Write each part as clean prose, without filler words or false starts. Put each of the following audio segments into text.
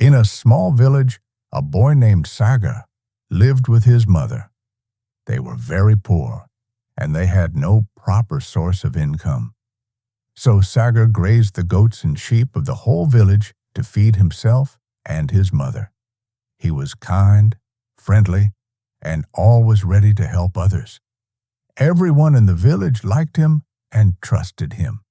In a small village, a boy named Saga lived with his mother. They were very poor, and they had no proper source of income. So Saager grazed the goats and sheep of the whole village to feed himself and his mother. He was kind, friendly, and always ready to help others. Everyone in the village liked him and trusted him.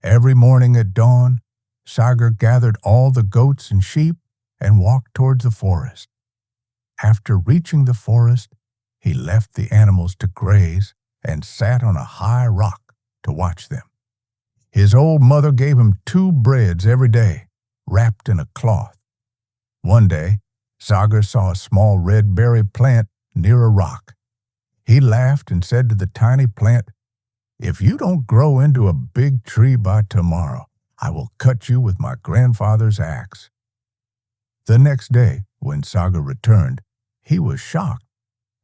Every morning at dawn, Saager gathered all the goats and sheep and walked towards the forest. After reaching the forest, he left the animals to graze and sat on a high rock to watch them. His old mother gave him 2 breads every day, wrapped in a cloth. One day, Saager saw a small red berry plant near a rock. He laughed and said to the tiny plant, "If you don't grow into a big tree by tomorrow, I will cut you with my grandfather's axe." The next day, when Saager returned, he was shocked.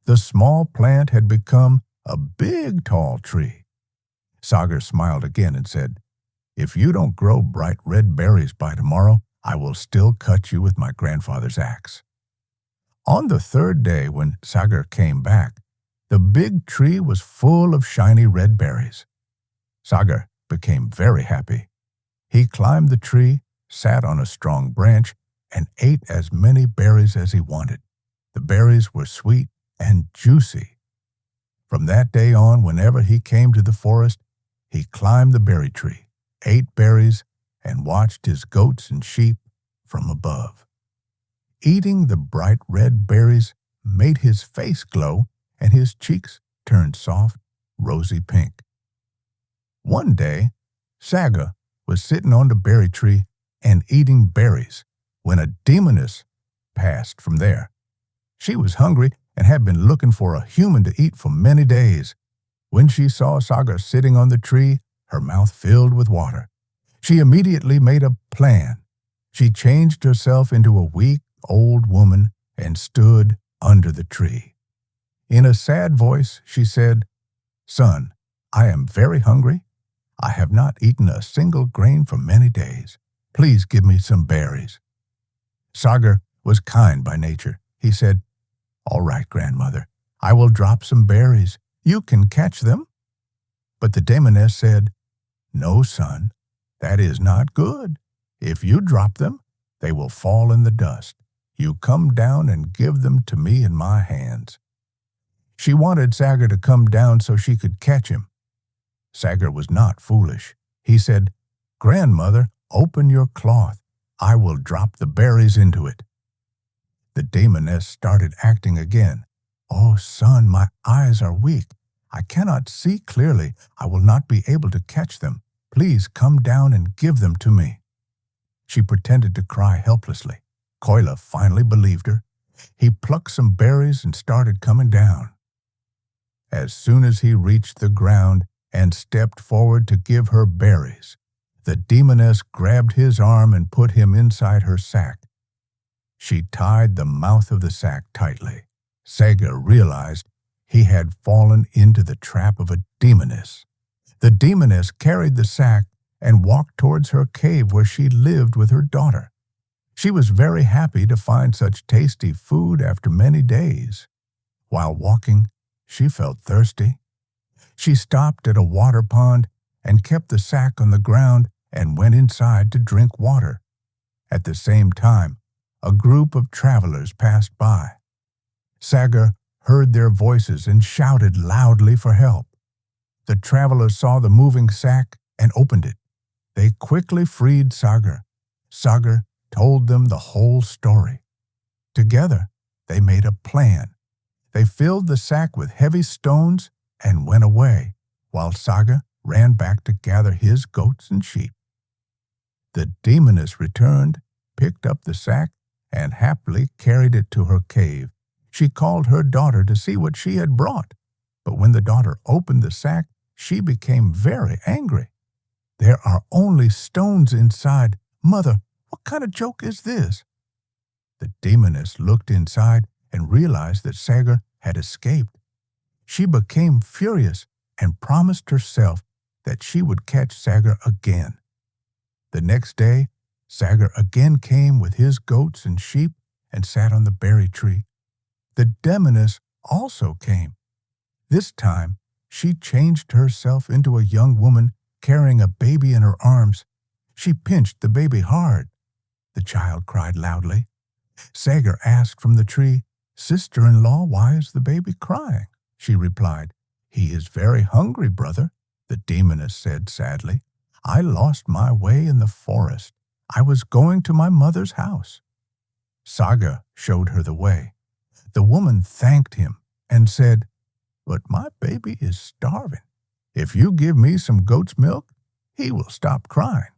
The small plant had become a big, tall tree. Saager smiled again and said, "If you don't grow bright red berries by tomorrow, I will still cut you with my grandfather's axe." On the 3rd day, when Saager came back, the big tree was full of shiny red berries. Saager became very happy. He climbed the tree, sat on a strong branch, and ate as many berries as he wanted. The berries were sweet and juicy. From that day on, whenever he came to the forest, he climbed the berry tree, ate berries, and watched his goats and sheep from above. Eating the bright red berries made his face glow and his cheeks turn soft, rosy pink. One day, Saga was sitting on the berry tree and eating berries when a demoness passed from there. She was hungry and had been looking for a human to eat for many days. When she saw Saga sitting on the tree, her mouth filled with water. She immediately made a plan. She changed herself into a weak, old woman and stood under the tree. In a sad voice, she said, "Son, I am very hungry. I have not eaten a single grain for many days. Please give me some berries." Saager was kind by nature. He said, "All right, grandmother, I will drop some berries. You can catch them." But the demoness said, "No, son, that is not good. If you drop them, they will fall in the dust. You come down and give them to me in my hands." She wanted Saager to come down so she could catch him. Saager was not foolish. He said, "Grandmother, open your cloth. I will drop the berries into it." The demoness started acting again. "Oh, son, my eyes are weak. I cannot see clearly. I will not be able to catch them. Please come down and give them to me." She pretended to cry helplessly. Koila finally believed her. He plucked some berries and started coming down. As soon as he reached the ground and stepped forward to give her berries, the demoness grabbed his arm and put him inside her sack. She tied the mouth of the sack tightly. Saager realized he had fallen into the trap of a demoness. The demoness carried the sack and walked towards her cave where she lived with her daughter. She was very happy to find such tasty food after many days. While walking, she felt thirsty. She stopped at a water pond and kept the sack on the ground and went inside to drink water. At the same time, a group of travelers passed by. Saager heard their voices and shouted loudly for help. The travelers saw the moving sack and opened it. They quickly freed Saager. Saager told them the whole story. Together, they made a plan. They filled the sack with heavy stones and went away, while Saager ran back to gather his goats and sheep. The demoness returned, picked up the sack, and happily carried it to her cave. She called her daughter to see what she had brought, but when the daughter opened the sack, she became very angry. "There are only stones inside. Mother, what kind of joke is this?" The demoness looked inside and realized that Saager had escaped. She became furious and promised herself that she would catch Saager again. The next day, Saager again came with his goats and sheep and sat on the berry tree. The demoness also came. This time, she changed herself into a young woman carrying a baby in her arms. She pinched the baby hard. The child cried loudly. Saager asked from the tree, "Sister-in-law, why is the baby crying?" She replied, "He is very hungry, brother." The demoness said sadly, "I lost my way in the forest. I was going to my mother's house." Saga showed her the way. The woman thanked him and said, "But my baby is starving. If you give me some goat's milk, he will stop crying."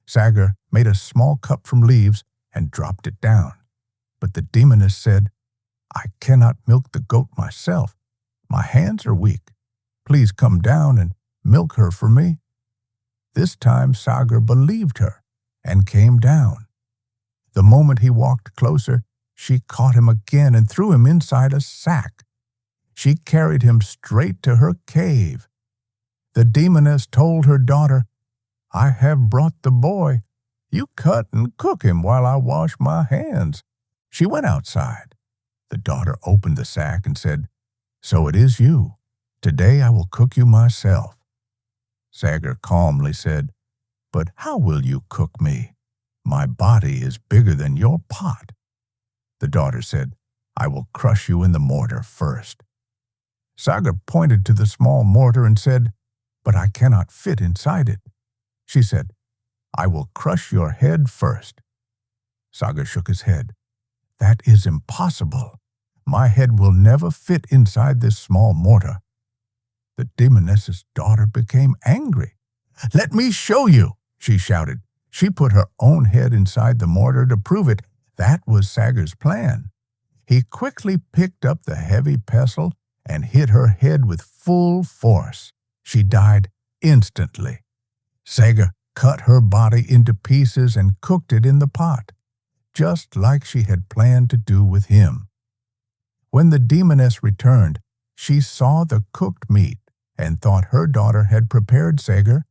Saager made a small cup from leaves and dropped it down. But the demoness said, "I cannot milk the goat myself. My hands are weak. Please come down and milk her for me." This time Saager believed her and came down. The moment he walked closer, she caught him again and threw him inside a sack. She carried him straight to her cave. The demoness told her daughter, "I have brought the boy. You cut and cook him while I wash my hands." She went outside. The daughter opened the sack and said, "So it is you. Today I will cook you myself." Saager calmly said, "But how will you cook me? My body is bigger than your pot." The daughter said, "I will crush you in the mortar first." Saager pointed to the small mortar and said, "But I cannot fit inside it." She said, "I will crush your head first." Saager shook his head. "That is impossible. My head will never fit inside this small mortar." The demoness's daughter became angry. "Let me show you," she shouted. She put her own head inside the mortar to prove it. That was Saager's plan. He quickly picked up the heavy pestle and hit her head with full force. She died instantly. Saager cut her body into pieces and cooked it in the pot, just like she had planned to do with him. When the demoness returned, she saw the cooked meat and thought her daughter had prepared Saager.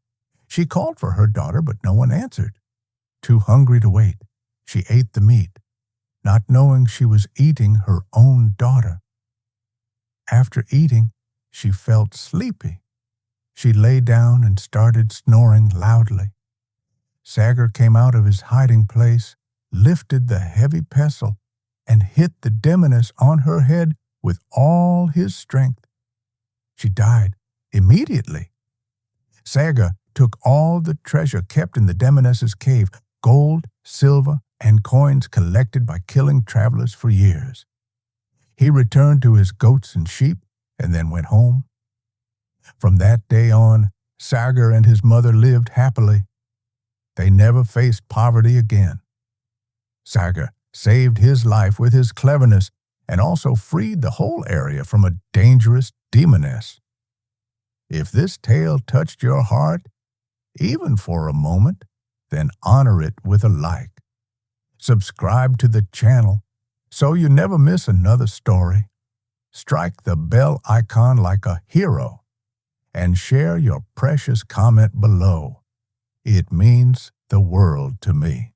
She called for her daughter, but no one answered. Too hungry to wait, she ate the meat, not knowing she was eating her own daughter. After eating, she felt sleepy. She lay down and started snoring loudly. Saager came out of his hiding place, lifted the heavy pestle, and hit the demoness on her head with all his strength. She died immediately. Saga took all the treasure kept in the demoness's cave, gold, silver, and coins collected by killing travelers for years. He returned to his goats and sheep and then went home. From that day on, Saager and his mother lived happily. They never faced poverty again. Saager saved his life with his cleverness and also freed the whole area from a dangerous demoness. If this tale touched your heart, even for a moment, then honor it with a like. Subscribe to the channel so you never miss another story. Strike the bell icon like a hero and share your precious comment below. It means the world to me.